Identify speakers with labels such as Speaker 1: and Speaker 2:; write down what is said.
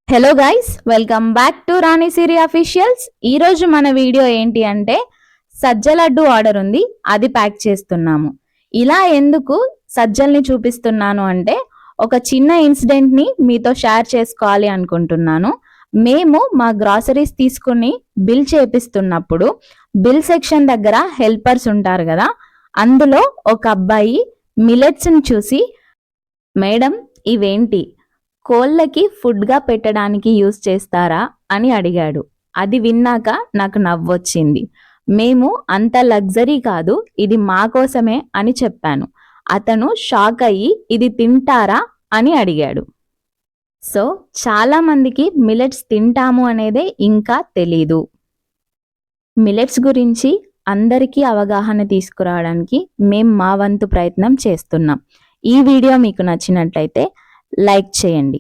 Speaker 1: Hello guys, welcome back to Rani Siri officials. ఈరోజు మన video ఏంటి అంటే సజ్జ లడ్డు ఆర్డర్ ఉంది, అది ప్యాక్ చేస్తున్నాము. ఇలా ఎందుకు సజ్జల్ని చూపిస్తున్నాను అంటే ఒక చిన్న ఇన్సిడెంట్ని మీతో షేర్ చేసుకోవాలి అనుకుంటున్నాను. మేము మా గ్రాసరీస్ తీసుకుని బిల్ చేపిస్తున్నప్పుడు బిల్ సెక్షన్ దగ్గర హెల్పర్స్ ఉంటారు కదా, అందులో ఒక అబ్బాయి మిలెట్స్ని చూసి, మేడం ఇవేంటి కోళ్ళకి ఫుడ్గా పెట్టడానికి యూజ్ చేస్తారా అని అడిగాడు. అది విన్నాక నాకు నవ్వొచ్చింది. మేము అంత లగ్జరీ కాదు, ఇది మా కోసమే అని చెప్పాను. అతను షాక్ అయ్యి ఇది తింటారా అని అడిగాడు. సో చాలా మందికి మిలెట్స్ తింటాము అనేదే ఇంకా తెలీదు. మిలెట్స్ గురించి అందరికీ అవగాహన తీసుకురావడానికి మేము మా వంతు ప్రయత్నం చేస్తున్నాం. ఈ వీడియో మీకు నచ్చినట్లయితే లైక్ చేయండి.